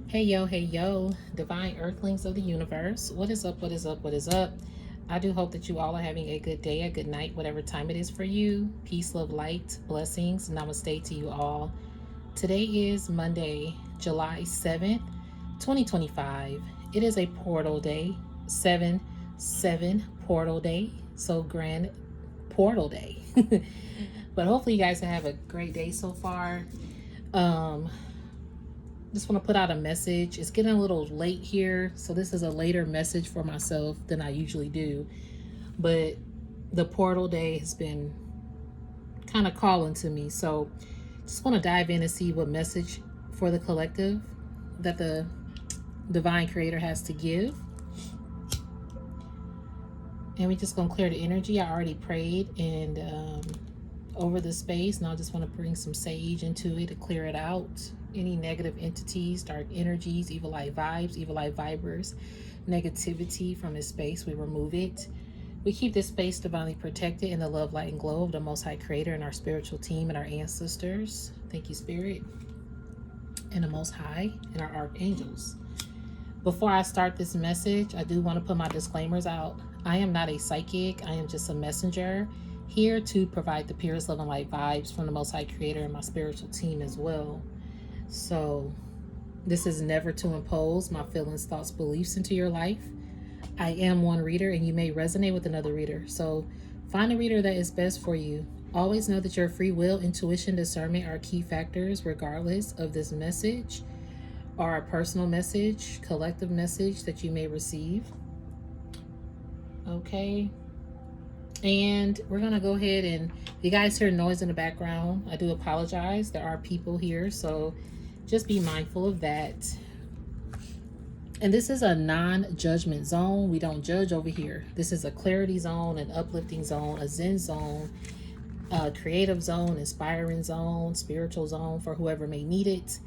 Hey yo, divine earthlings of the universe. What is up? What is up? What is up? I do hope that you all are having a good day, a good night, whatever time it is for you. Peace, love, light, blessings. Namaste to you all. Today is Monday, July 7th, 2025. It is a portal day, 7-7 portal day. So grand portal day. But hopefully you guys have a great day so far. Um, just want to put out a message. It's getting a little late here, so this is a later message for myself than I usually do. But the portal day has been kind of calling to me, so just want to dive in and see what message for the collective that the divine creator has to give. And we just gonna clear the energy. I already prayed and over the space. Now I just want to bring some sage into it to clear it out. Any negative entities, dark energies, evil eye vibes, evil eye vibers, negativity from this space, we remove it. We keep this space divinely protected in the love, light, and glow of the Most High Creator and our spiritual team and our ancestors. Thank you, Spirit, and the Most High and our archangels. Before I start this message, I do want to put my disclaimers out. I am not a psychic. I am just a messenger here to provide the purest love and light vibes from the Most High Creator and my spiritual team as well. So this is never to impose my feelings, thoughts, beliefs into your life. I am one reader and you may resonate with another reader. So find a reader that is best for you. Always know that your free will, intuition, discernment are key factors regardless of this message or a personal message, collective message that you may receive. Okay. And we're going to go ahead and if you guys hear noise in the background, I do apologize. There are people here, so just be mindful of that. And this is a non-judgment zone. We don't judge over here. This is a clarity zone, an uplifting zone, a zen zone, a creative zone, inspiring zone, spiritual zone for whoever may need it.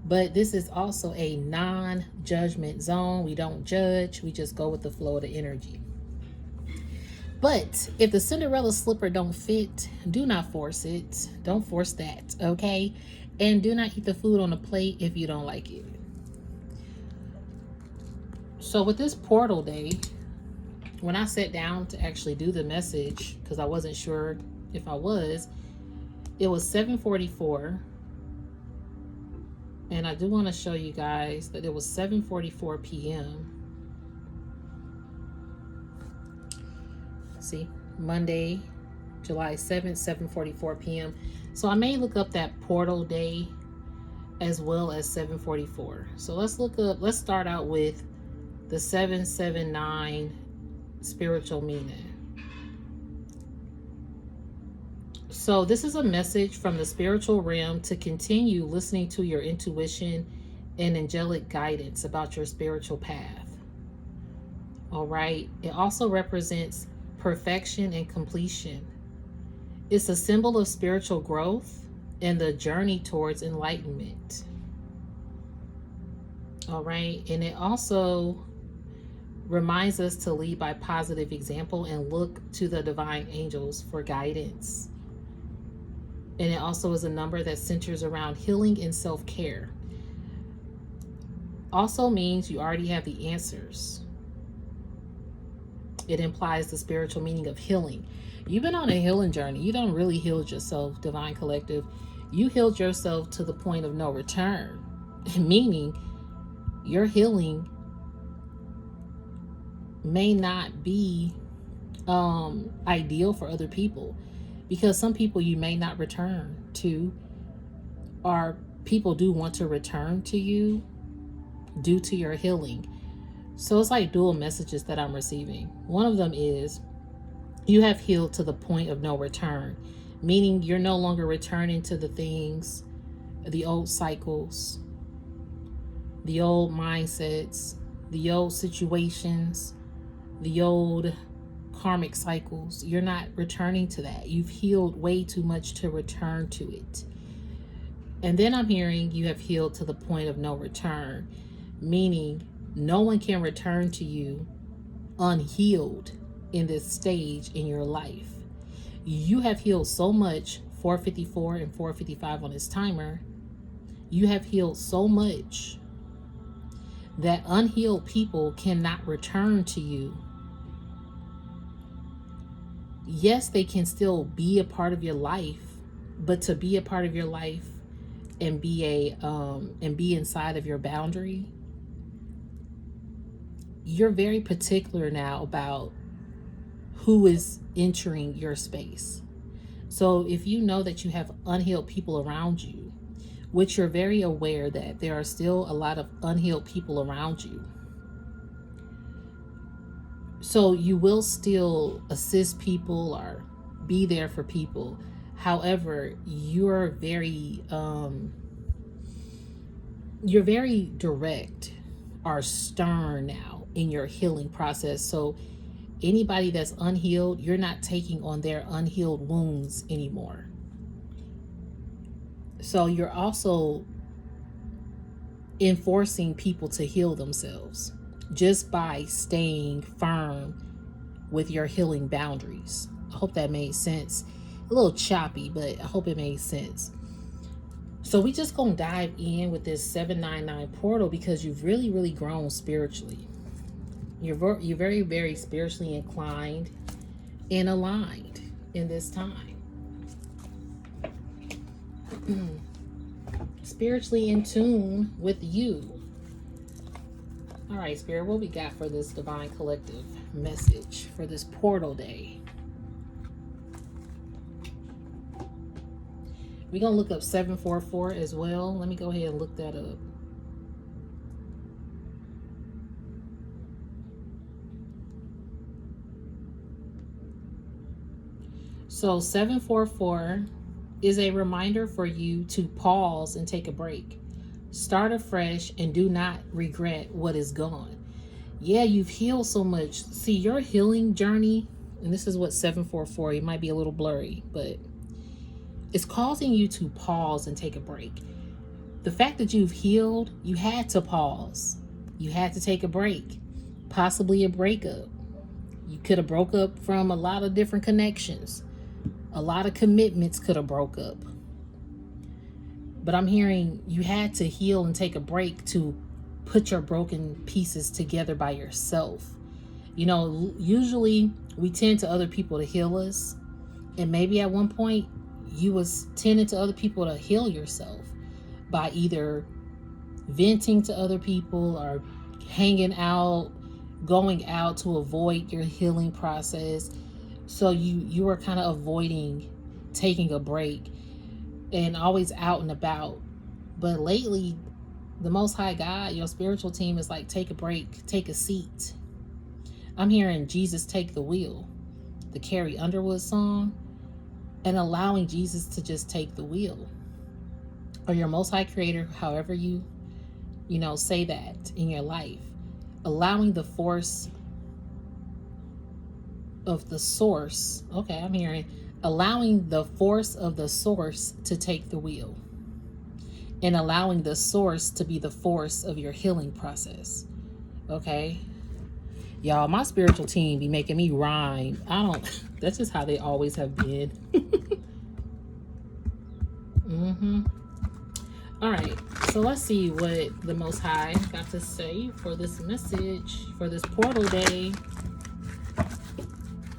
But this is also a non-judgment zone. We don't judge. We just go with the flow of the energy. But if the Cinderella slipper don't fit, do not force it. Don't force that, okay? And do not eat the food on the plate if you don't like it. So with this portal day, when I sat down to actually do the message, because I wasn't sure if I was, it was 7:44. And I do want to show you guys that it was 7:44 p.m. See, Monday, July 7th, 7:44 p.m. So I may look up that portal day as well as 7:44. So let's start out with the 779 spiritual meaning. So this is a message from the spiritual realm to continue listening to your intuition and angelic guidance about your spiritual path. All right. It also represents perfection and completion. It's a symbol of spiritual growth and the journey towards enlightenment. All right. And it also reminds us to lead by positive example and look to the divine angels for guidance. And it also is a number that centers around healing and self-care. Also means you already have the answers. It implies the spiritual meaning of healing. You've been on a healing journey. You don't really healed yourself, Divine Collective. You healed yourself to the point of no return, meaning your healing may not be ideal for other people, because some people you may not return to, or people do want to return to you due to your healing. So it's like dual messages that I'm receiving. One of them is you have healed to the point of no return, meaning you're no longer returning to the things, the old cycles, the old mindsets, the old situations, the old karmic cycles. You're not returning to that. You've healed way too much to return to it. And then I'm hearing you have healed to the point of no return, meaning no one can return to you unhealed in this stage in your life. You have healed so much, 454 and 455 on this timer. You have healed so much that unhealed people cannot return to you. Yes, they can still be a part of your life, but to be a part of your life and be inside of your boundary, you're very particular now about who is entering your space. So if you know that you have unhealed people around you, which you're very aware that there are still a lot of unhealed people around you, so you will still assist people or be there for people. However, you're very direct or stern now in your healing process. So anybody that's unhealed, you're not taking on their unhealed wounds anymore. So you're also enforcing people to heal themselves just by staying firm with your healing boundaries. I hope that made sense. A little choppy, but I hope it made sense. So we just gonna dive in with this 799 portal because you've really grown spiritually. You're very, very spiritually inclined and aligned in this time. Spiritually in tune with you. All right, Spirit, what we got for this divine collective message for this portal day? We're going to look up 744 as well. Let me go ahead and look that up. So 744 is a reminder for you to pause and take a break. Start afresh and do not regret what is gone. Yeah, you've healed so much. See, your healing journey, and this is what 744, it might be a little blurry, but it's causing you to pause and take a break. The fact that you've healed, you had to pause. You had to take a break, possibly a breakup. You could have broke up from a lot of different connections. A lot of commitments could have broke up. But I'm hearing you had to heal and take a break to put your broken pieces together by yourself. You know, usually we tend to other people to heal us. And maybe at one point you was tending to other people to heal yourself by either venting to other people or hanging out, going out to avoid your healing process. So you were kind of avoiding taking a break and always out and about. But lately, the Most High God, your spiritual team, is like, take a break, take a seat. I'm hearing Jesus Take the Wheel, the Carrie Underwood song, and allowing Jesus to just take the wheel. Or your Most High Creator, however you say that in your life. Allowing the force of the source. Okay, I'm hearing allowing the force of the source to take the wheel. And allowing the source to be the force of your healing process. Okay? Y'all, my spiritual team be making me rhyme. That's just how they always have been. All right, so let's see what the Most High got to say for this message, for this portal day.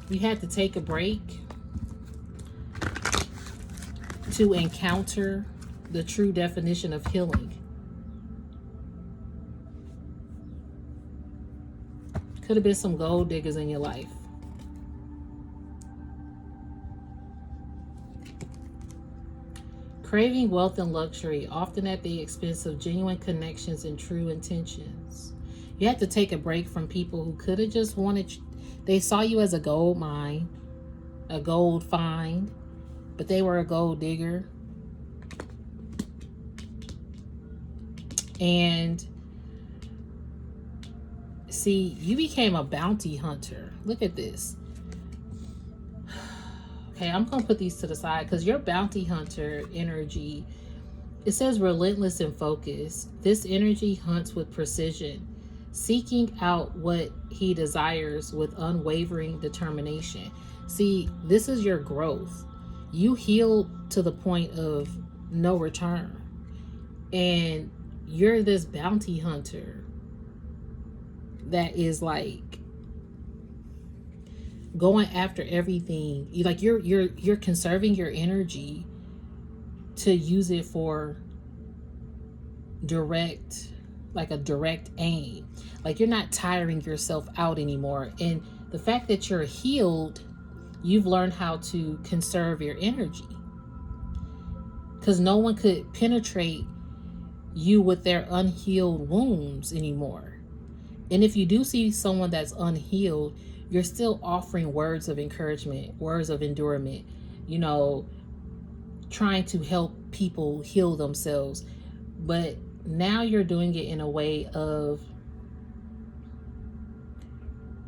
You had to take a break to encounter the true definition of healing. Could have been some gold diggers in your life. Craving wealth and luxury, often at the expense of genuine connections and true intentions. You had to take a break from people who could have just wanted, they saw you as a gold mine, a gold find, but they were a gold digger. And see, you became a bounty hunter. Look at this. Okay, I'm going to put these to the side because your bounty hunter energy, it says relentless and focused. This energy hunts with precision, seeking out what he desires with unwavering determination. See, this is your growth. You healed to the point of no return. And you're this bounty hunter that is like going after everything. You're conserving your energy to use it for direct, like a direct aim. Like you're not tiring yourself out anymore. And the fact that you're healed, you've learned how to conserve your energy, because no one could penetrate you with their unhealed wounds anymore. And if you do see someone that's unhealed, you're still offering words of encouragement, words of endurance, you know, trying to help people heal themselves. But now you're doing it in a way of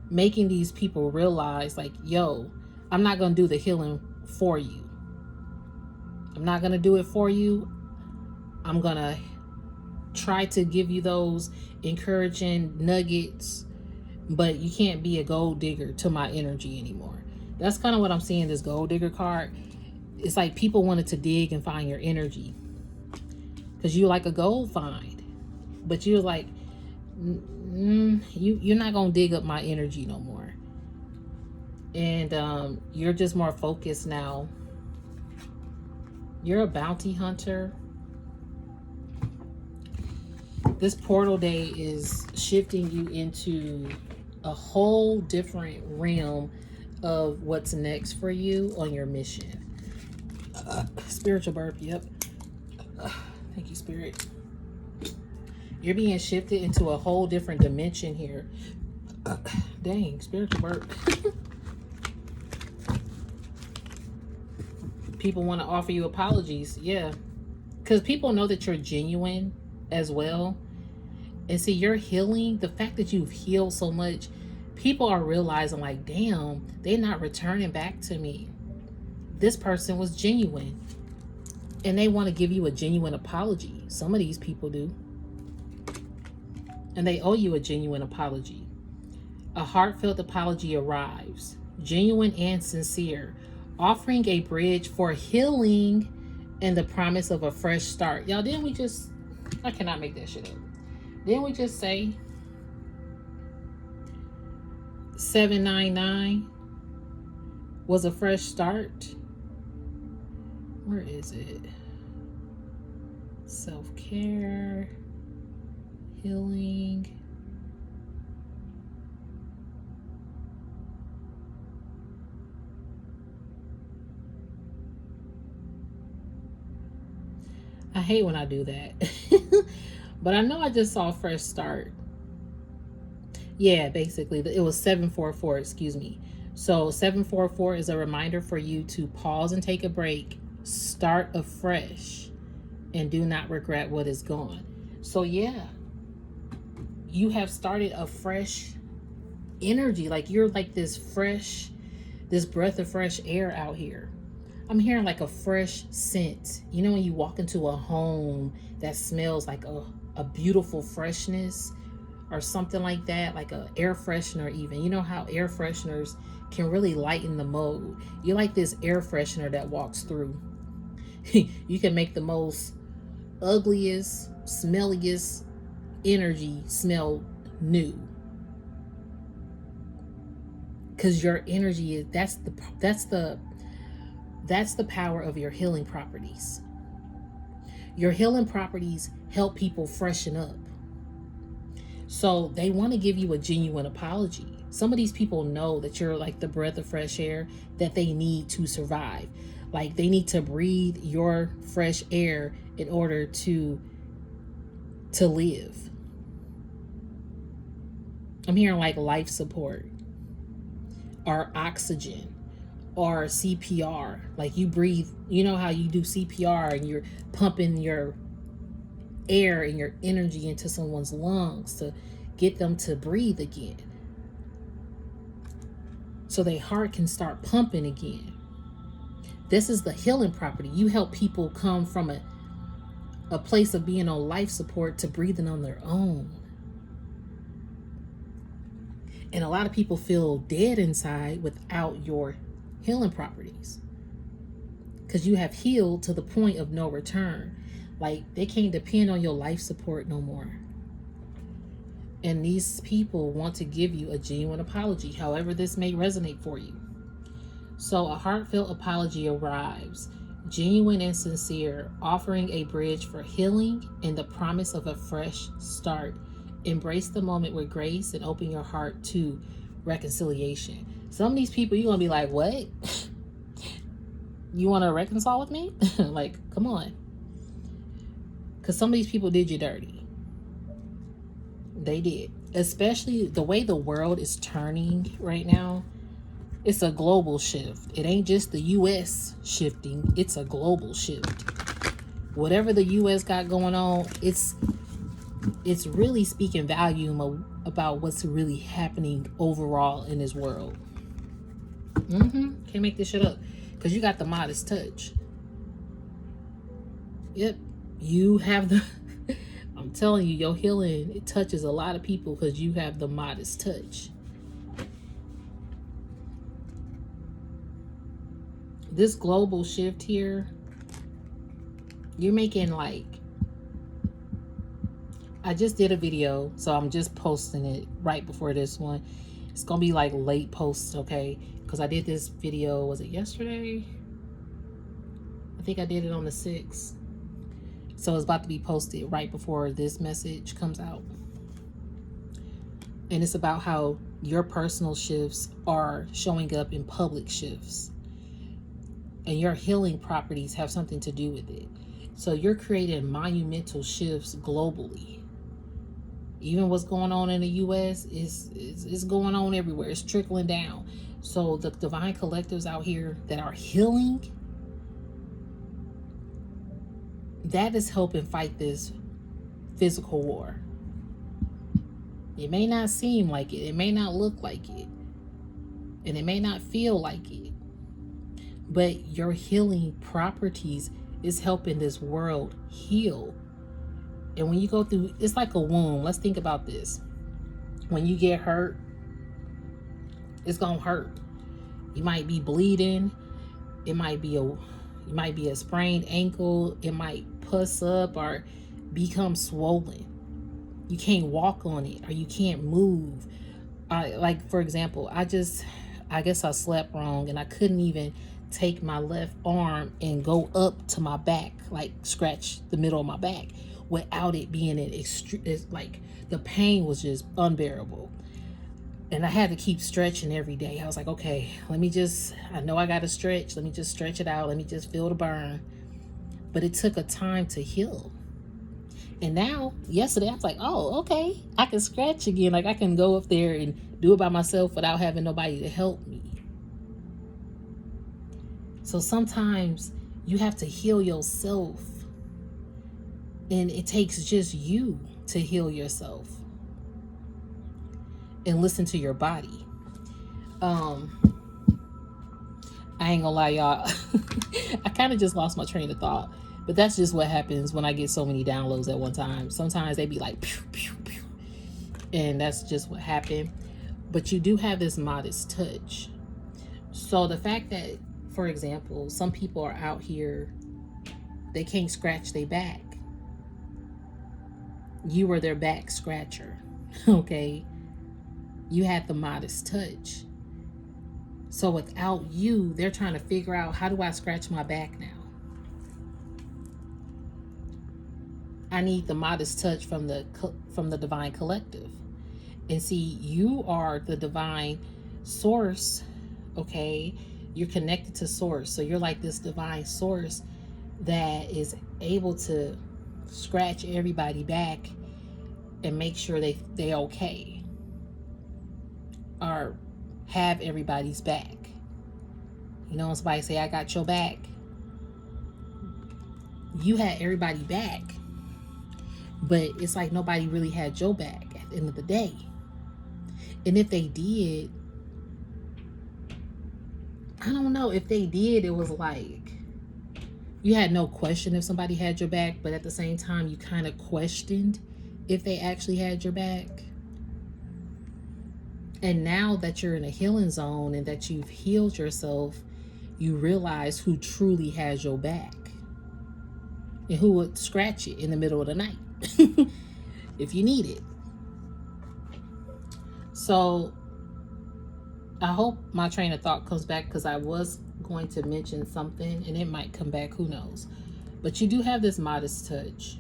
making these people realize, like, yo, I'm not going to do the healing for you. I'm not going to do it for you. I'm going to try to give you those encouraging nuggets, but you can't be a gold digger to my energy anymore. That's kind of what I'm seeing, this gold digger card. It's like people wanted to dig and find your energy because you're like a gold find, but you're like, you're not going to dig up my energy no more. And you're just more focused now. You're a bounty hunter. This portal day is shifting you into a whole different realm of what's next for you on your mission. Spiritual burp, yep. Thank you, Spirit. You're being shifted into a whole different dimension here. Dang, spiritual burp. People want to offer you apologies, yeah. Because people know that you're genuine as well. And see, you're healing. The fact that you've healed so much, people are realizing, like, damn, they're not returning back to me. This person was genuine. And they want to give you a genuine apology. Some of these people do. And they owe you a genuine apology. A heartfelt apology arrives, genuine and sincere, offering a bridge for healing and the promise of a fresh start. Y'all, didn't we just, I cannot make that shit up. Didn't we just say 799 was a fresh start? Where is it? Self-care, healing. I hate when I do that. But I know I just saw fresh start. Yeah, basically it was 744, excuse me. So 744 is a reminder for you to pause and take a break, start afresh, and do not regret what is gone. So yeah, you have started a fresh energy. Like you're like this fresh, this breath of fresh air out here. I'm hearing like a fresh scent. You know when you walk into a home that smells like a beautiful freshness or something like that, like a air freshener even. You know how air fresheners can really lighten the mood. You're like this air freshener that walks through. You can make the most ugliest, smelliest energy smell new. Because your energy is, that's the power of your healing properties. Your healing properties help people freshen up. So they want to give you a genuine apology. Some of these people know that you're like the breath of fresh air that they need to survive. Like they need to breathe your fresh air in order to live. I'm hearing like life support or oxygen or CPR. Like you breathe, you know how you do CPR and you're pumping your air and your energy into someone's lungs to get them to breathe again, so their heart can start pumping again. This is the healing property. You help people come from a place of being on life support to breathing on their own. And a lot of people feel dead inside without your healing properties, because you have healed to the point of no return. Like they can't depend on your life support no more. And these people want to give you a genuine apology, however this may resonate for you. So a heartfelt apology arrives, genuine and sincere, offering a bridge for healing and the promise of a fresh start. Embrace the moment with grace and open your heart to reconciliation. Some of these people, you're going to be like, what? You want to reconcile with me? Like, come on. Because some of these people did you dirty. They did. Especially the way the world is turning right now. It's a global shift. It ain't just the U.S. shifting. It's a global shift. Whatever the U.S. got going on, it's really speaking volume about what's really happening overall in this world. Can't make this shit up. Because you got the Midas touch. Yep. You have the... I'm telling you, your healing, it touches a lot of people because you have the Midas touch. This global shift here, you're making like... I just did a video, so I'm just posting it right before this one. It's going to be like late posts, okay? Because I did this video, was it yesterday? I think I did it on the 6th. So it's about to be posted right before this message comes out. And it's about how your personal shifts are showing up in public shifts. And your healing properties have something to do with it. So you're creating monumental shifts globally. Even what's going on in the U.S. is going on everywhere. It's trickling down. So the divine collectives out here that are healing, that is helping fight this physical war. It may not seem like it. It may not look like it. And it may not feel like it. But your healing properties is helping this world heal. And when you go through, it's like a wound. Let's think about this. When you get hurt, it's gonna hurt. You might be bleeding. It might be a sprained ankle. It might pus up or become swollen. You can't walk on it, or you can't move. Like for example, I guess I slept wrong and I couldn't even take my left arm and go up to my back, like scratch the middle of my back, without it being an extreme. Like the pain was just unbearable. And I had to keep stretching every day. I was like, okay, I know I got to stretch. Let me just stretch it out. Let me just feel the burn. But it took a time to heal. And now, yesterday, I was like, oh, okay, I can scratch again. Like I can go up there and do it by myself without having nobody to help me. So sometimes you have to heal yourself. And it takes just you to heal yourself. And listen to your body. I ain't gonna lie, y'all. I kind of just lost my train of thought. But that's just what happens when I get so many downloads at one time. Sometimes they be like, pew, pew, pew. And that's just what happened. But you do have this Midas touch. So the fact that, for example, some people are out here, they can't scratch their back. You were their back scratcher, okay? You had the Midas touch. So without you, they're trying to figure out, how do I scratch my back now? I need the Midas touch from the divine collective. And see, you are the divine source, okay? You're connected to source. So you're like this divine source that is able to scratch everybody back and make sure they okay. Or have everybody's back. You know, when somebody say, I got your back. You had everybody back. But it's like nobody really had your back at the end of the day. And if they did, I don't know. If they did, it was like you had no question if somebody had your back, but at the same time, you kind of questioned if they actually had your back. And now that you're in a healing zone and that you've healed yourself, you realize who truly has your back and who would scratch it in the middle of the night if you need it. So I hope my train of thought comes back, because I was going to mention something and it might come back, who knows. But you do have this modest touch.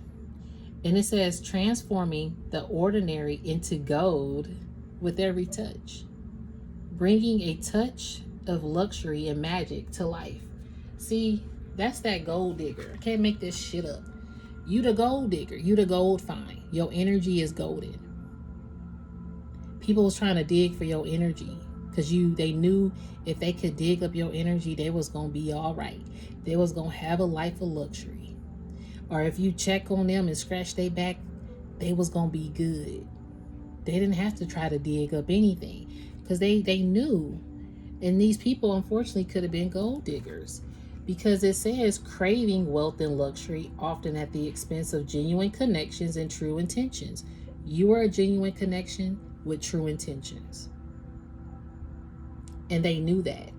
And it says transforming the ordinary into gold with every touch, bringing a touch of luxury and magic to life. See, that's that gold digger. I can't make this shit up. You the gold digger. You the gold find. Your energy is golden. People was trying to dig for your energy because they knew if they could dig up your energy, they was gonna be all right. They was gonna have a life of luxury. Or if you check on them and scratch their back, they was gonna be good. They didn't have to try to dig up anything because they knew. And these people unfortunately could have been gold diggers, because it says craving wealth and luxury often at the expense of genuine connections and true intentions. You are a genuine connection with true intentions. And they knew that.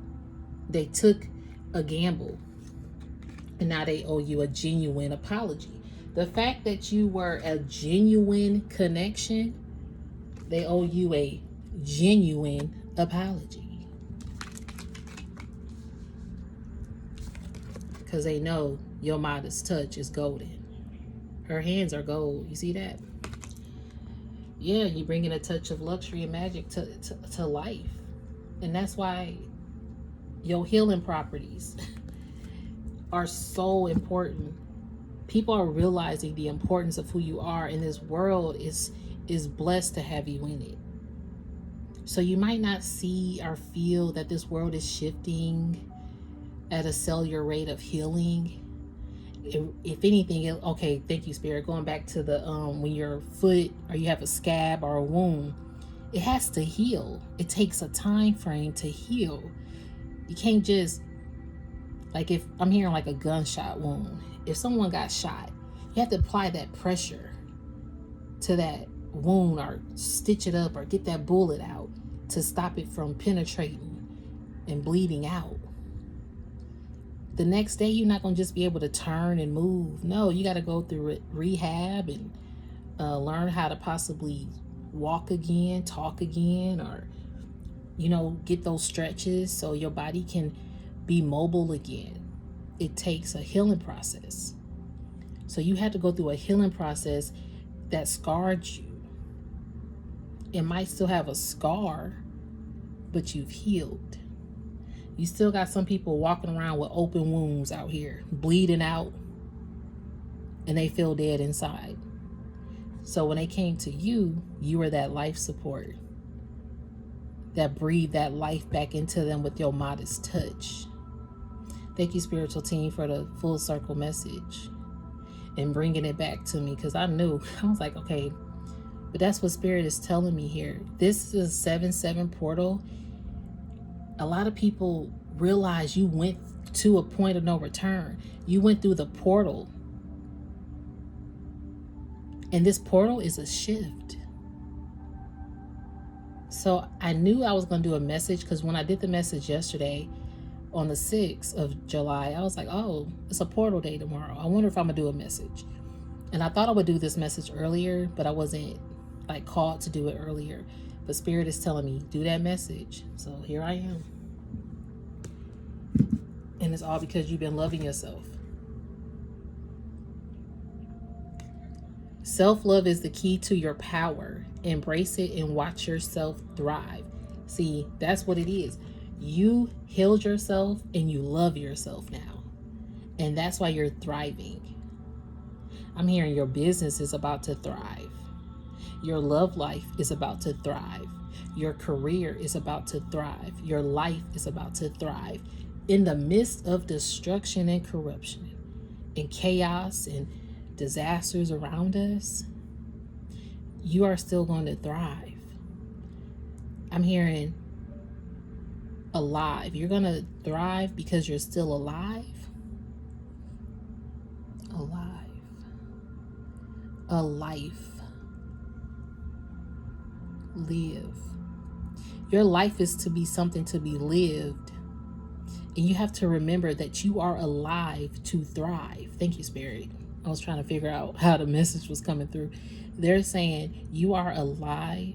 They took a gamble. And now they owe you a genuine apology. The fact that you were a genuine connection, they owe you a genuine apology. Because they know your modest touch is golden. Her hands are gold. You see that? Yeah, you bring in a touch of luxury and magic to life. And that's why your healing properties are so important. People are realizing the importance of who you are, and this world is blessed to have you in it. So you might not see or feel that this world is shifting at a cellular rate of healing. If anything, okay, thank you, Spirit. Going back to the when your foot or you have a scab or a wound, it has to heal. It takes a time frame to heal. You can't just, like, if I'm hearing like a gunshot wound, if someone got shot, you have to apply that pressure to that wound or stitch it up or get that bullet out to stop it from penetrating and bleeding out. The next day, you're not going to just be able to turn and move. No, you got to go through rehab and learn how to possibly walk again, talk again, or, get those stretches so your body can be mobile again. It takes a healing process. So you had to go through a healing process that scarred you. It might still have a scar, but you've healed. You still got some people walking around with open wounds out here, bleeding out, and they feel dead inside. So when they came to you, you were that life support that breathed that life back into them with your modest touch. Thank you, spiritual team, for the full circle message and bringing it back to me, because I knew. I was like, okay, but that's what Spirit is telling me here. This is a 7-7 portal. A lot of people realize you went to a point of no return. You went through the portal. And this portal is a shift. So I knew I was going to do a message, because when I did the message yesterday on the 6th of July, I was like, oh, it's a portal day tomorrow. I wonder if I'm going to do a message. And I thought I would do this message earlier, but I wasn't called to do it earlier. But Spirit is telling me, do that message. So here I am. And it's all because you've been loving yourself. Self-love is the key to your power. Embrace it and watch yourself thrive. See, that's what it is. You healed yourself and you love yourself now. And that's why you're thriving. I'm hearing your business is about to thrive. Your love life is about to thrive. Your career is about to thrive. Your life is about to thrive. In the midst of destruction and corruption and chaos and disasters around us, you are still going to thrive. I'm hearing alive. You're going to thrive because you're still alive. Alive. A life. Live. Your life is to be something to be lived. And you have to remember that you are alive to thrive. Thank you, Spirit. I was trying to figure out how the message was coming through. They're saying you are alive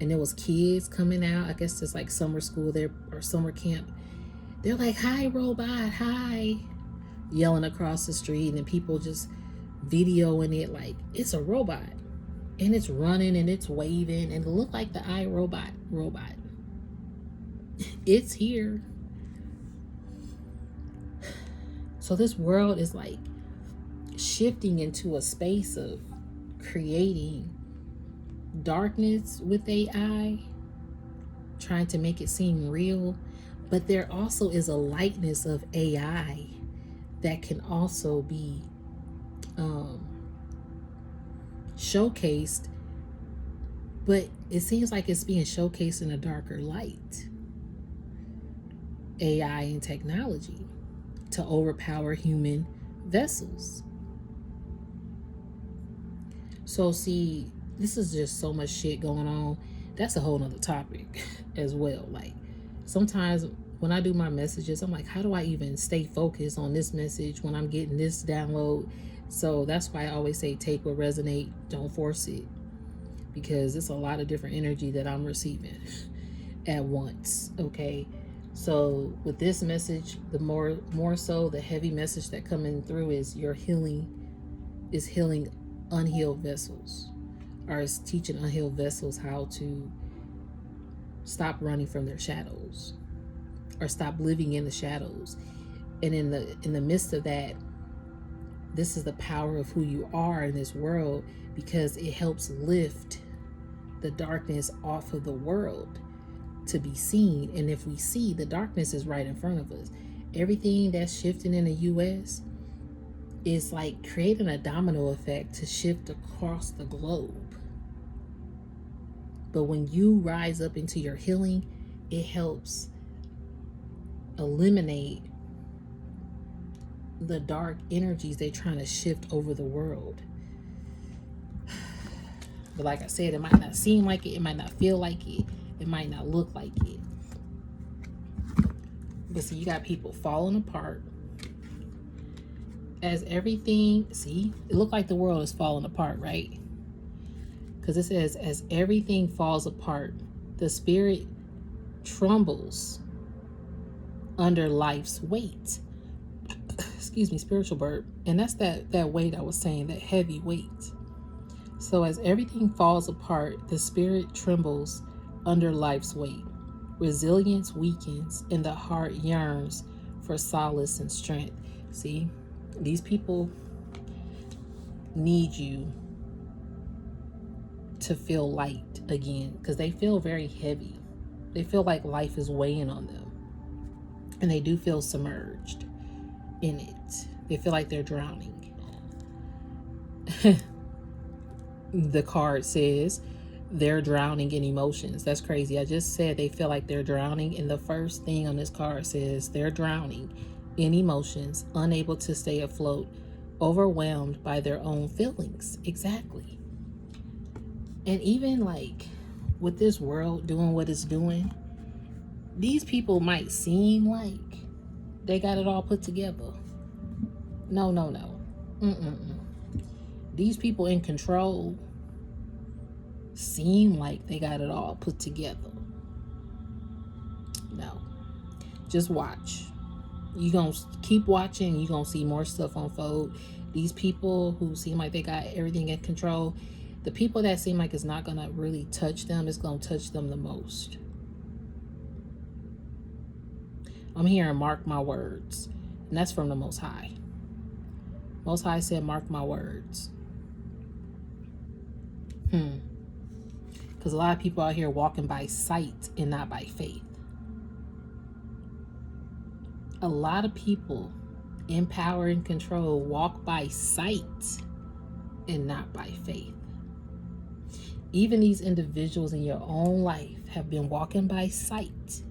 And there was kids coming out. I guess it's like summer school there or summer camp. They're like, "Hi, robot, hi," yelling across the street, and people just videoing it like it's a robot, and it's running and it's waving and it looked like the iRobot robot. It's here. So this world is like shifting into a space of creating darkness with AI, trying to make it seem real, but there also is a lightness of AI that can also be showcased, but it seems like it's being showcased in a darker light. AI and technology to overpower human vessels. So see, this is just so much shit going on. That's a whole nother topic as well. Like sometimes when I do my messages, I'm like, how do I even stay focused on this message when I'm getting this download? So that's why I always say take what resonate, don't force it, because it's a lot of different energy that I'm receiving at once. Okay, so with this message, the more so the heavy message that coming through is your healing is healing unhealed vessels, or is teaching unhealed vessels how to stop running from their shadows or stop living in the shadows. And in the midst of that, this is the power of who you are in this world, because it helps lift the darkness off of the world to be seen. And if we see, the darkness is right in front of us. Everything that's shifting in the US is like creating a domino effect to shift across the globe. But when you rise up into your healing, it helps eliminate the dark energies they're trying to shift over the world. But like I said, it might not seem like it might not feel like it might not look like it. But see, you got people falling apart as everything, see, it looked like the world is falling apart, right? Because it says, as everything falls apart, the spirit trembles under life's weight. Excuse me, spiritual burp. And that's that weight I was saying, that heavy weight. So as everything falls apart, the spirit trembles under life's weight. Resilience weakens and the heart yearns for solace and strength. See, these people need you to feel light again, because they feel very heavy. They feel like life is weighing on them. And they do feel submerged in it. They feel like they're drowning. The card says they're drowning in emotions. That's crazy. I just said they feel like they're drowning, and the first thing on this card says they're drowning in emotions, unable to stay afloat, overwhelmed by their own feelings. Exactly. And even like with this world doing what it's doing, these people might seem like they got it all put together. No. These people in control seem like they got it all put together. No. Just watch. You're going to keep watching. You're going to see more stuff unfold. These people who seem like they got everything in control, the people that seem like it's not going to really touch them, it's going to touch them the most. I'm hearing mark my words. And that's from the Most High. Most High said, mark my words. Because a lot of people out here walking by sight and not by faith. A lot of people in power and control walk by sight and not by faith. Even these individuals in your own life have been walking by sight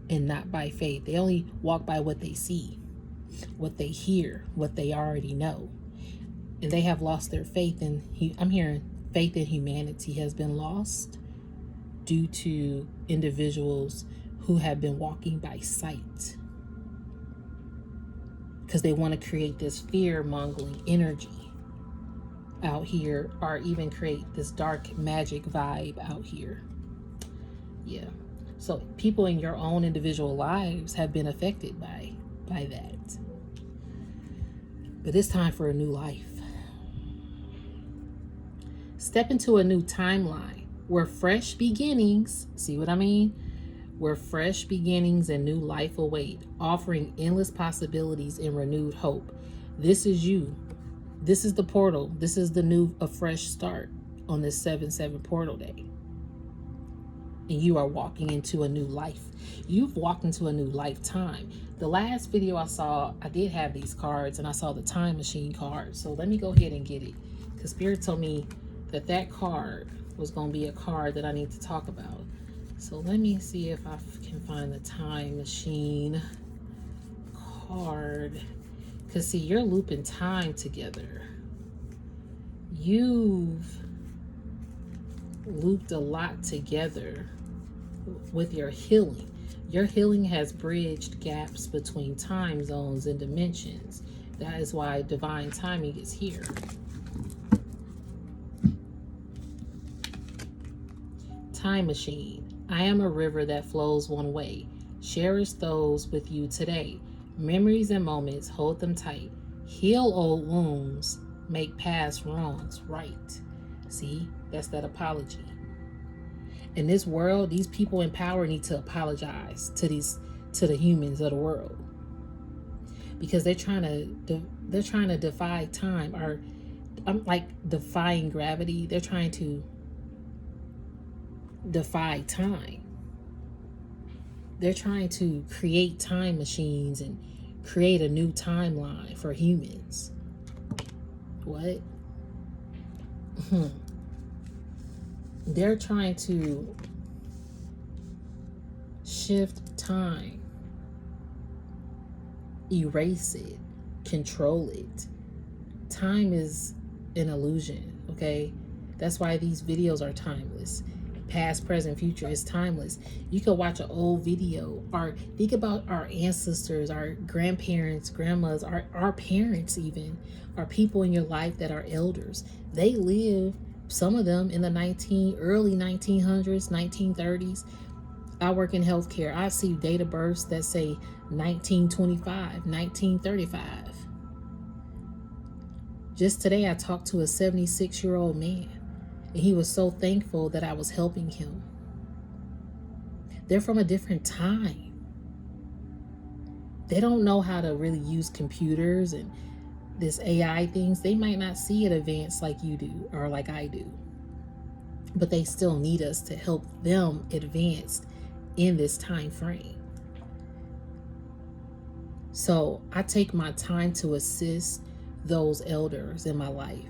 and not by faith. They only walk by what they see, what they hear, what they already know. And they have lost their faith in, I'm hearing faith in humanity has been lost due to individuals who have been walking by sight. Because they want to create this fear-mongering energy out here, or even create this dark magic vibe out here. Yeah. So people in your own individual lives have been affected by that. But it's time for a new life. Step into a new timeline where fresh beginnings, see what I mean? Where fresh beginnings and new life await, offering endless possibilities and renewed hope. This is you. This is the portal. This is a fresh start on this 7/7 portal day. And you are walking into a new life. You've walked into a new lifetime. The last video I saw, I did have these cards and I saw the time machine card. So let me go ahead and get it. Because Spirit told me that card was going to be a card that I need to talk about. So let me see if I can find the time machine card. Because see, you're looping time together. You've looped a lot together with your healing. Your healing has bridged gaps between time zones and dimensions. That is why divine timing is here. Time machine. I am a river that flows one way. Cherish those with you today. Memories and moments, hold them tight. Heal old wounds, make past wrongs right. See, that's that apology. In this world, these people in power need to apologize to the humans of the world, because they're trying to defy time, or I'm like defying gravity. They're trying to defy time. They're trying to create time machines and create a new timeline for humans. What? They're trying to shift time, erase it, control it. Time is an illusion, okay? That's why these videos are timeless. Past, present, future is timeless. You can watch an old video, or think about our ancestors, our grandparents, grandmas, our parents even, our people in your life that are elders. They live, some of them in the early 1900s, 1930s. I work in healthcare. I see date of births that say 1925, 1935. Just today, I talked to a 76-year-old man, and he was so thankful that I was helping him. They're from a different time. They don't know how to really use computers and this AI things. They might not see it advanced like you do or like I do, but they still need us to help them advance in this time frame. So I take my time to assist those elders in my life,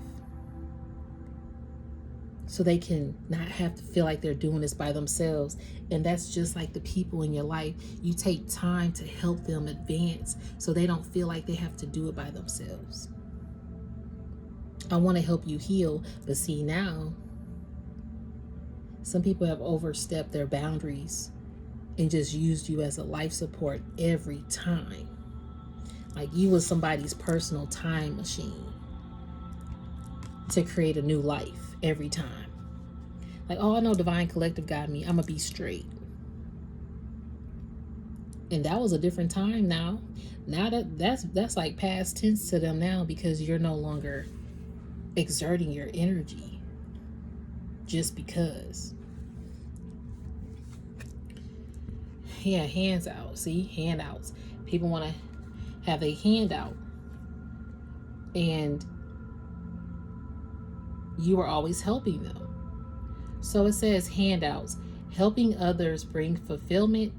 so they can not have to feel like they're doing this by themselves. And that's just like the people in your life. You take time to help them advance so they don't feel like they have to do it by themselves. I want to help you heal, but see, now some people have overstepped their boundaries and just used you as a life support every time. Like you was somebody's personal time machine to create a new life every time. Like, oh, I know Divine Collective got me, I'm gonna be straight. And that was a different time. Now that's like past tense to them now, because you're no longer exerting your energy just because. Yeah, hands out. See, handouts. People want to have a handout, and you are always helping them. So it says handouts, helping others bring fulfillment.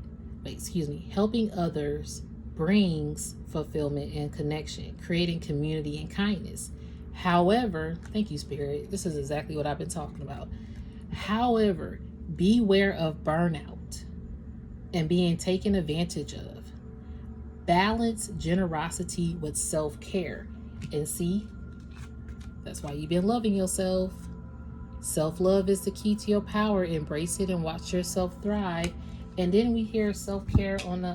Helping others brings fulfillment and connection, creating community and kindness. However, thank you, Spirit. This is exactly what I've been talking about. However, beware of burnout and being taken advantage of. Balance generosity with self-care. And see, that's why you've been loving yourself. Self-love is the key to your power. Embrace it and watch yourself thrive. And then we hear self-care on the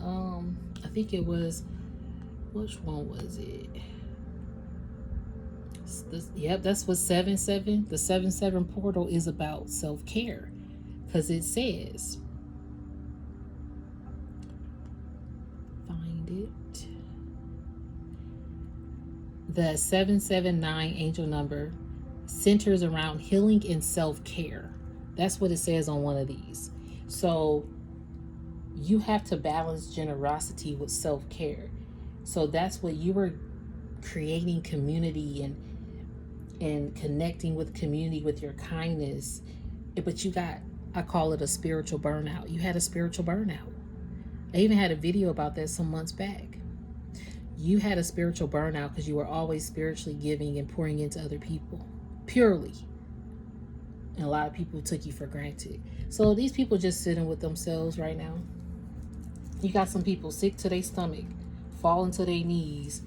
I think it was, which one was it? Yep, that's what 7/7. The 7/7 portal is about, self-care. Because it says, find it. The 779 angel number centers around healing and self-care. That's what it says on one of these. So you have to balance generosity with self-care. So that's what you were creating, community and connecting with community with your kindness. But you got, I call it a spiritual burnout. You had a spiritual burnout. I even had a video about that some months back. You had a spiritual burnout because you were always spiritually giving and pouring into other people purely. And a lot of people took you for granted. So these people just sitting with themselves right now. You got some people sick to their stomach, falling to their knees,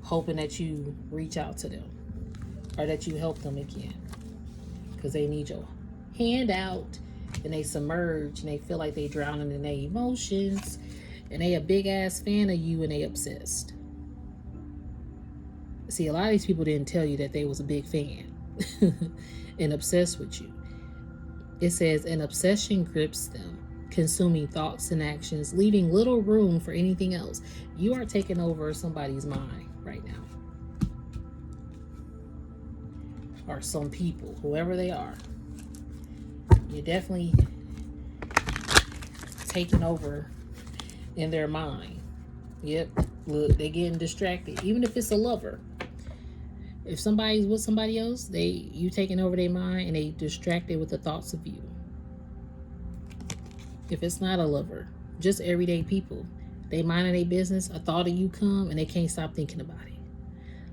hoping that you reach out to them or that you help them again because they need your hand out, and they submerge and they feel like they drowning in their emotions, and they a big ass fan of you and they obsessed. See, a lot of these people didn't tell you that they was a big fan and obsessed with you. It says an obsession grips them, consuming thoughts and actions, leaving little room for anything else. You are taking over somebody's mind right now, or some people, whoever they are. You're definitely taking over in their mind. Yep, look, they're getting distracted. Even if it's a lover, if somebody's with somebody else, you taking over their mind and they distracted with the thoughts of you. If it's not a lover, just everyday people, they minding their business, a thought of you come and they can't stop thinking about it.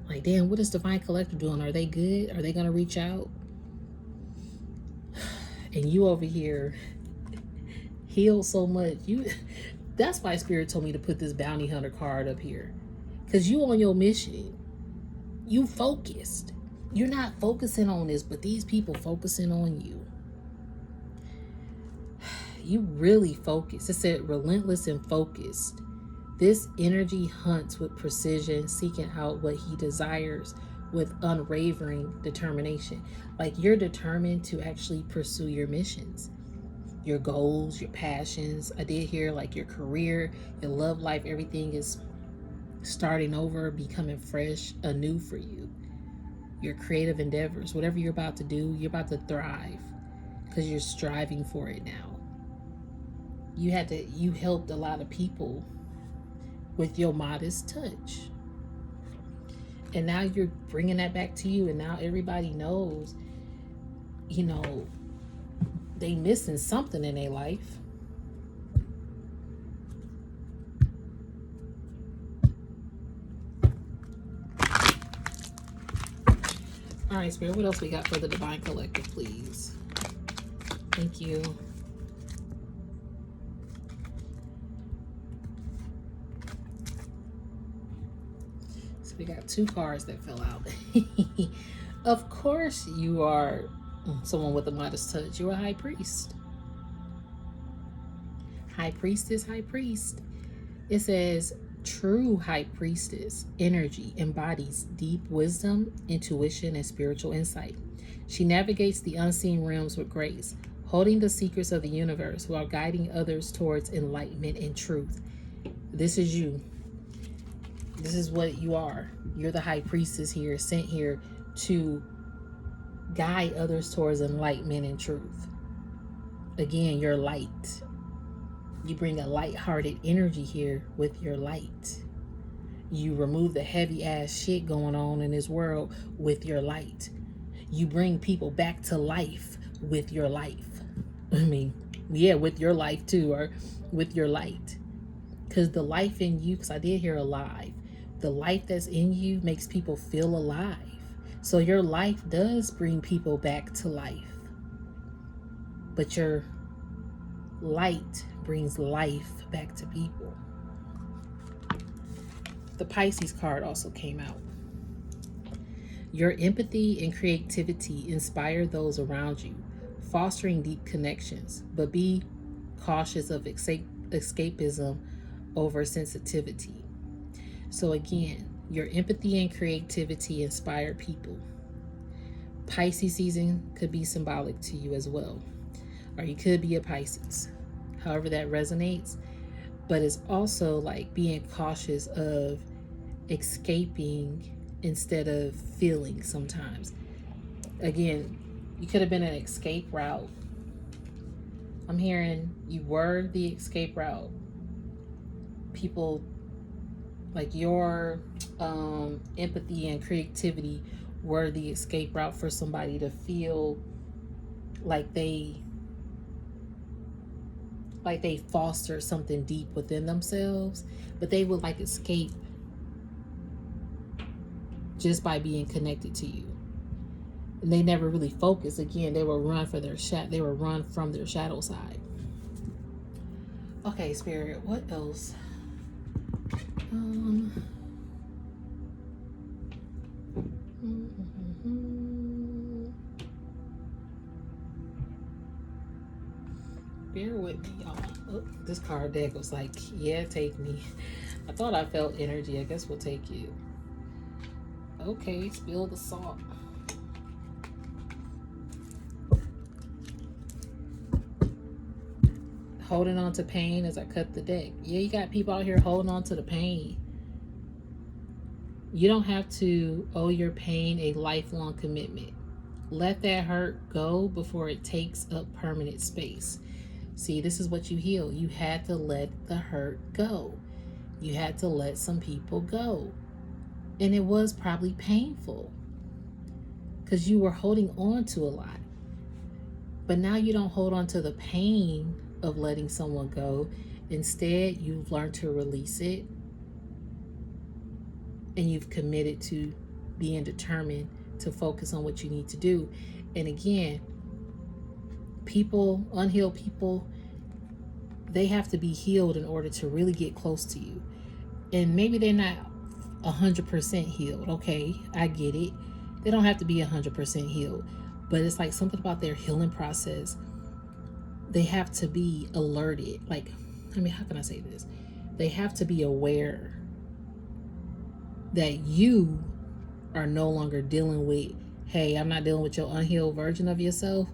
Like, damn, what is Divine Collective doing? Are they good? Are they gonna reach out? And you over here healed so much. That's why Spirit told me to put this bounty hunter card up here, because you on your mission. You focused. You're not focusing on this, but these people focusing on you. You really focused. It said relentless and focused. This energy hunts with precision, seeking out what he desires with unwavering determination. Like, you're determined to actually pursue your missions, your goals, your passions. I did hear like your career, your love life, everything is starting over, becoming fresh, anew for you. Your creative endeavors, whatever you're about to do, you're about to thrive because you're striving for it now. You helped a lot of people with your modest touch. And now you're bringing that back to you, and now everybody knows, they missing something in their life. All right, Spirit, what else we got for the Divine Collective, please? Thank you. So we got two cards that fell out. Of course you are someone with a modest touch. You're a high priest. High priestess, high priest. It says, true high priestess energy embodies deep wisdom, intuition, and spiritual insight. She navigates the unseen realms with grace, holding the secrets of the universe while guiding others towards enlightenment and truth. This is you. This is what you are. You're the high priestess here, sent here to guide others towards enlightenment and truth. Again, you're light. You bring a light-hearted energy here with your light. You remove the heavy ass shit going on in this world with your light. You bring people back to life with your life. With your life too, or with your light. Because the life in you, because I did hear alive, the life that's in you makes people feel alive. So your life does bring people back to life. But your light brings life back to people. The Pisces card also came out. Your empathy and creativity inspire those around you, fostering deep connections, but be cautious of escapism over sensitivity. So again, your empathy and creativity inspire people. Pisces season could be symbolic to you as well, or you could be a Pisces, however that resonates. but it's also like being cautious of escaping instead of feeling sometimes. Again, you could have been an escape route. I'm hearing you were the escape route. People like your empathy and creativity were the escape route for somebody to feel like they foster something deep within themselves, but they would like escape just by being connected to you. And they never really focus. Again, they will run for their they will run from their shadow side. Okay, Spirit, what else? Bear with me, y'all. Oh, this card deck was like, yeah, take me. I thought I felt energy. I guess we'll take you. Okay, spill the salt. Holding on to pain as I cut the deck. Yeah, you got people out here holding on to the pain. You don't have to owe your pain a lifelong commitment. Let that hurt go before it takes up permanent space. See, this is what you heal. You had to let the hurt go. You had to let some people go. And it was probably painful because you were holding on to a lot. But now you don't hold on to the pain of letting someone go. Instead, you've learned to release it. And you've committed to being determined to focus on what you need to do. And again, people, unhealed people, they have to be healed in order to really get close to you. And maybe they're not 100% healed. Okay, I get it. They don't have to be 100% healed. But it's like something about their healing process. They have to be alerted. Like, I mean, how can I say this? They have to be aware that you are no longer dealing with, hey, I'm not dealing with your unhealed version of yourself.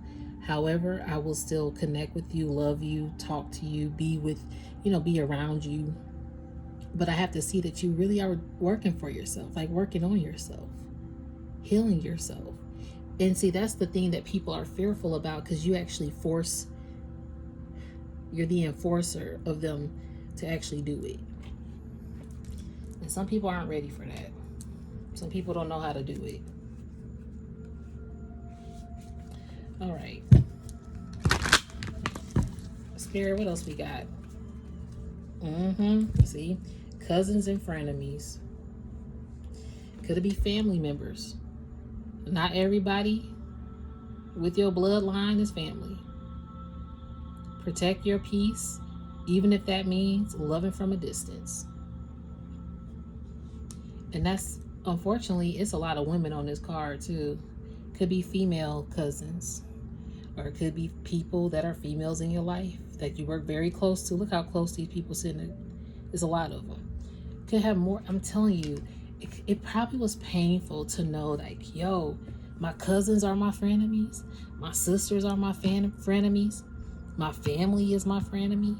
However, I will still connect with you, love you, talk to you, be with, be around you. But I have to see that you really are working for yourself, like working on yourself, healing yourself. And see, that's the thing that people are fearful about, because you actually you're the enforcer of them to actually do it. And some people aren't ready for that. Some people don't know how to do it. All right. Spirit, what else we got? See? Cousins and frenemies. Could it be family members? Not everybody with your bloodline is family. Protect your peace, even if that means loving from a distance. And that's, unfortunately, it's a lot of women on this card too. Could be female cousins, or it could be people that are females in your life that you work very close to. Look how close these people sitting. There's a lot of them. Could have more. I'm telling you, it probably was painful to know, like, yo, my cousins are my frenemies. My sisters are my frenemies. My family is my frenemy.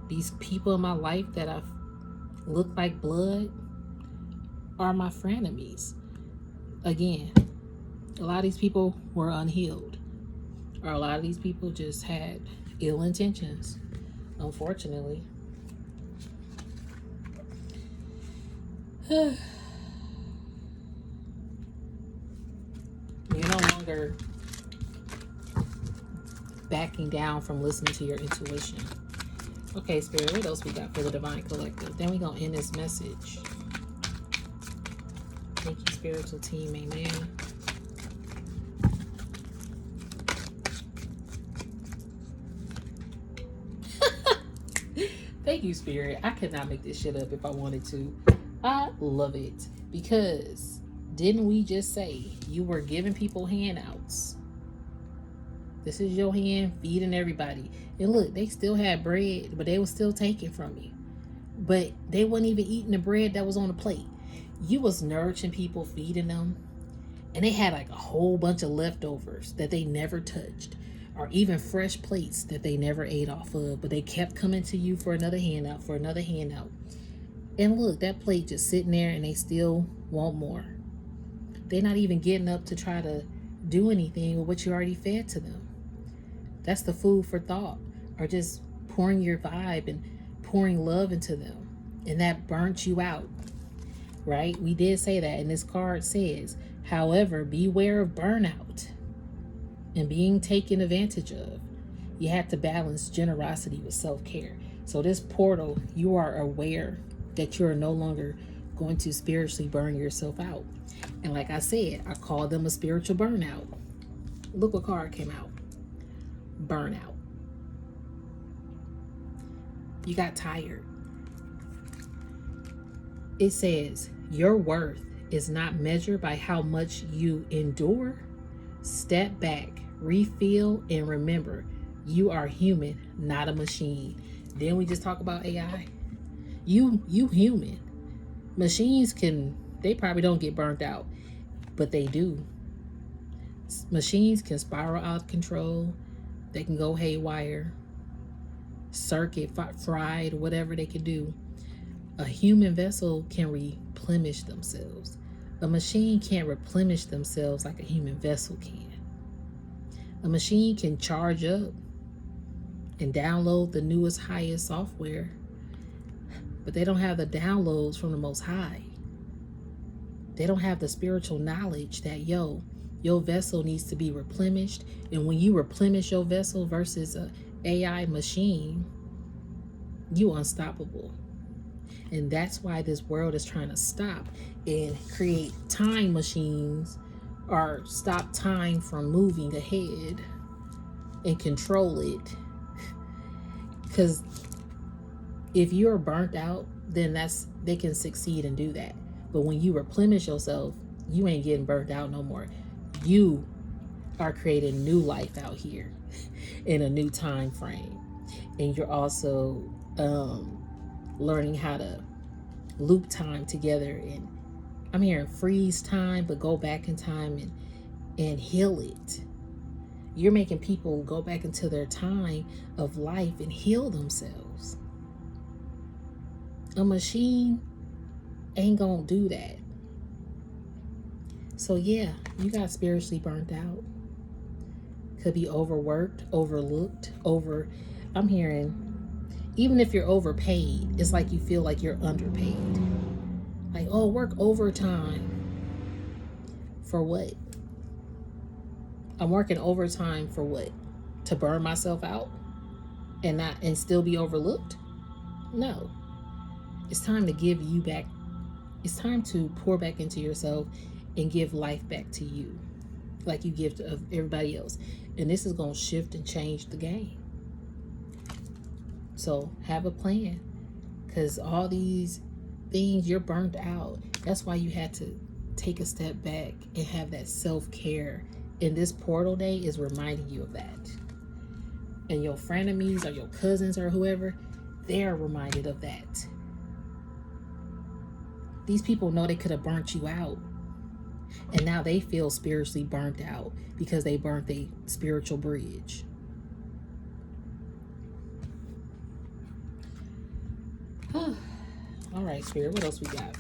These people in my life that I've looked like blood are my frenemies. Again, a lot of these people were unhealed, or a lot of these people just had ill intentions, unfortunately. You're no longer backing down from listening to your intuition. Okay, Spirit, what else we got for the Divine Collective? Then we're going to end this message. Thank you, spiritual team. Amen. Thank you, Spirit. I could not make this shit up if I wanted to. I love it. Because didn't we just say you were giving people handouts? This is your hand feeding everybody. And look, they still had bread, but they were still taking from you. But they weren't even eating the bread that was on the plate. You was nourishing people, feeding them. And they had like a whole bunch of leftovers that they never touched. or even fresh plates that they never ate off of, but they kept coming to you for another handout, for another handout. And look, that plate just sitting there and they still want more. They're not even getting up to try to do anything with what you already fed to them. That's the food for thought, or just pouring your vibe and pouring love into them. And that burnt you out, right? We did say that. And this card says, however, beware of burnout and being taken advantage of. You have to balance generosity with self-care. So this portal, you are aware that you are no longer going to spiritually burn yourself out. And like I said, I call them a spiritual burnout. Look what card came out. Burnout. You got tired. It says, your worth is not measured by how much you endure. Step back, refill, and remember, you are human, not a machine. Then we just talk about AI. You human. Machines they probably don't get burnt out, but they do. Machines can spiral out of control. They can go haywire, circuit fried, whatever they can do. A human vessel can replenish themselves. A machine can't replenish themselves like a human vessel can. A machine can charge up and download the newest, highest software, but they don't have the downloads from the Most High. They don't have the spiritual knowledge that, your vessel needs to be replenished. And when you replenish your vessel versus a AI machine, you unstoppable. And that's why this world is trying to stop and create time machines, or stop time from moving ahead and control it. Because if you're burnt out, then they can succeed and do that. But when you replenish yourself, you ain't getting burnt out no more. You are creating new life out here in a new time frame. And you're also learning how to loop time together, and I'm hearing freeze time, but go back in time and heal it. You're making people go back into their time of life and heal themselves. A machine ain't gonna do that. So yeah, you got spiritually burnt out. Could be overworked, overlooked, I'm hearing, even if you're overpaid, it's like you feel like you're underpaid. Like, oh, work overtime. For what? I'm working overtime for what? To burn myself out and still be overlooked? No. It's time to give you back. It's time to pour back into yourself and give life back to you, like you give to everybody else. And this is going to shift and change the game. So have a plan, because all these things, you're burnt out. That's why you had to take a step back and have that self-care. And this portal day is reminding you of that. And your frenemies or your cousins or whoever, they're reminded of that. These people know they could have burnt you out. And now they feel spiritually burnt out because they burnt their spiritual bridge. All right, Spirit, what else we got?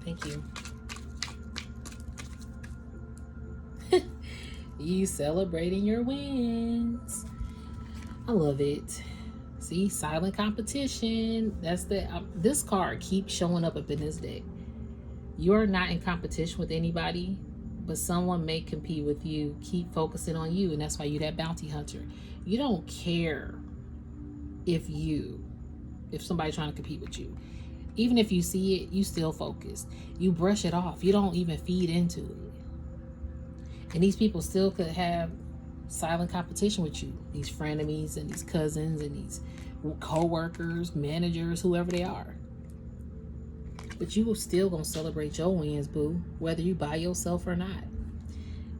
Thank you. You celebrating your wins. I love it. See, silent competition. That's this card keeps showing up in this deck. You're not in competition with anybody, but someone may compete with you. Keep focusing on you, and that's why you're that bounty hunter. You don't care if somebody's trying to compete with you. Even if you see it, you still focus. You brush it off. You don't even feed into it. And these people still could have silent competition with you. These frenemies and these cousins and these co-workers, managers, whoever they are. But you still gonna celebrate your wins, boo, whether you by yourself or not.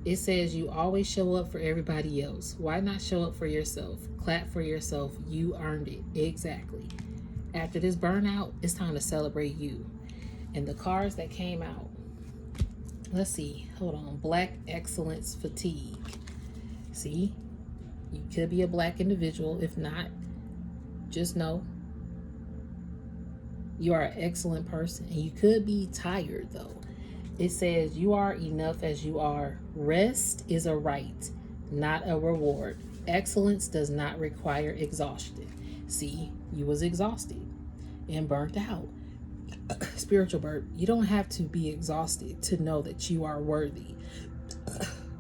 It says you always show up for everybody else. Why not show up for yourself? Clap for yourself. You earned it. Exactly. After this burnout, it's time to celebrate you. And the cards that came out, let's see, hold on. Black excellence fatigue. See, you could be a black individual. If not, just know you are an excellent person. And you could be tired though. It says you are enough as you are. Rest is a right, not a reward. Excellence does not require exhaustion. See, you was exhausted and burnt out. Spiritual bird, you don't have to be exhausted to know that you are worthy.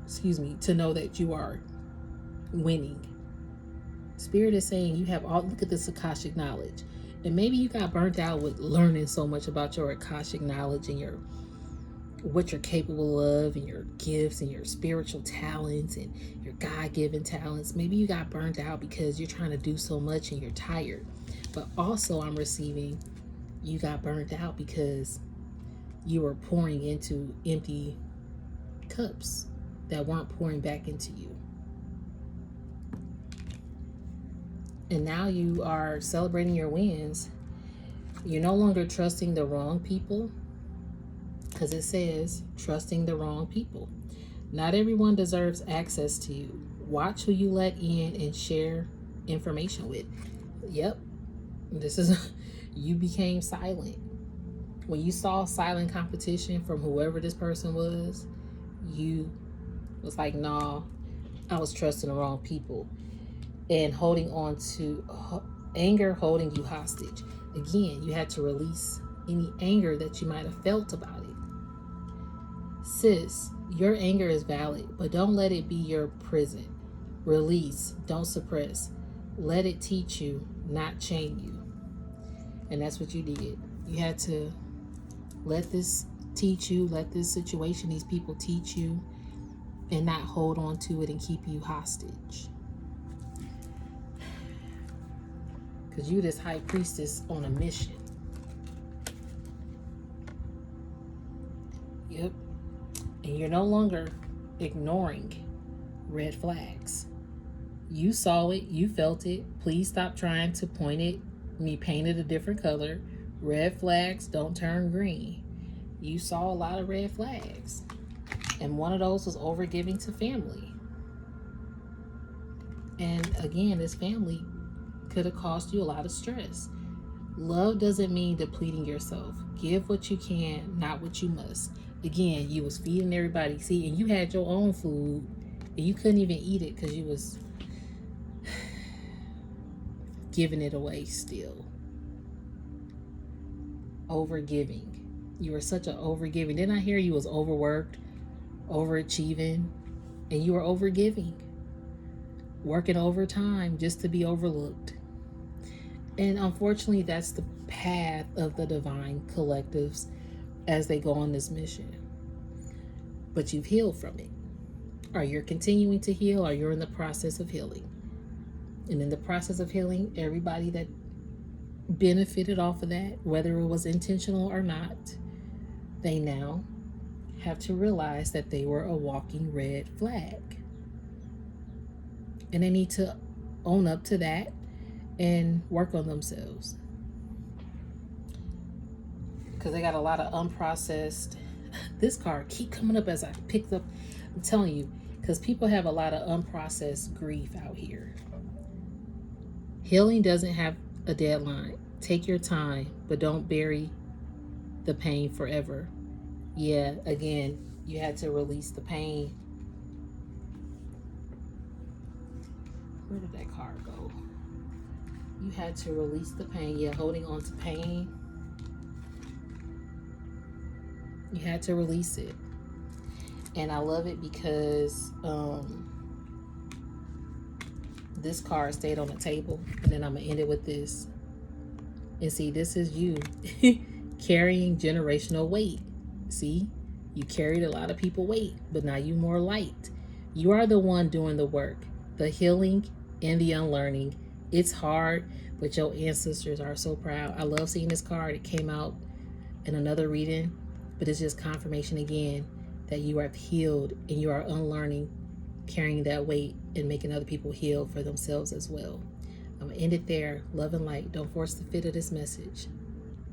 Excuse me, to know that you are winning. Spirit is saying you have all, look at this Akashic knowledge. And maybe you got burnt out with learning so much about your Akashic knowledge and your what you're capable of and your gifts and your spiritual talents and your God-given talents. Maybe you got burnt out because you're trying to do so much and you're tired. But also I'm receiving you got burnt out because you were pouring into empty cups that weren't pouring back into you. And now you are celebrating your wins. You're no longer trusting the wrong people, because it says trusting the wrong people. Not everyone deserves access to you. Watch who you let in and share information with. Yep, this is you became silent. When you saw silent competition from whoever this person was, you was like, nah, I was trusting the wrong people. And holding on to anger, holding you hostage. Again, you had to release any anger that you might have felt about it. Sis, your anger is valid, but don't let it be your prison. Release, don't suppress. Let it teach you, not chain you. And that's what you did. You had to let this teach you, let this situation, these people teach you, and not hold on to it and keep you hostage. Because you this high priestess on a mission. Yep. And you're no longer ignoring red flags. You saw it, you felt it. Please stop trying to point it, paint it a different color. Red flags don't turn green. You saw a lot of red flags. And one of those was overgiving to family. And again, this family could have cost you a lot of stress. Love doesn't mean depleting yourself. Give what you can, not what you must. Again, you was feeding everybody. See, and you had your own food, and you couldn't even eat it because you was giving it away still. Overgiving. You were such an overgiving. Didn't I hear you was overworked, overachieving, and you were overgiving? Working overtime just to be overlooked. And unfortunately, that's the path of the divine collectives as they go on this mission. But you've healed from it. Or you're continuing to heal, or you're in the process of healing. And in the process of healing, everybody that benefited off of that, whether it was intentional or not, they now have to realize that they were a walking red flag. And they need to own up to that and work on themselves. Because they got a lot of unprocessed. This card keep coming up as I picked up. I'm telling you, because people have a lot of unprocessed grief out here. Healing doesn't have a deadline. Take your time, but don't bury the pain forever. Yeah, again, you had to release the pain. Where did that card go? You had to release the pain. Yeah, holding on to pain. You had to release it. And I love it because this card stayed on the table. And then I'm going to end it with this. And see, this is you carrying generational weight. See, you carried a lot of people weight, but now you more light. You are the one doing the work, the healing and the unlearning. It's hard, but your ancestors are so proud. I love seeing this card. It came out in another reading, but it's just confirmation again that you are healed and you are unlearning, carrying that weight and making other people heal for themselves as well. I'm going to end it there. Love and light. Don't force the fit of this message.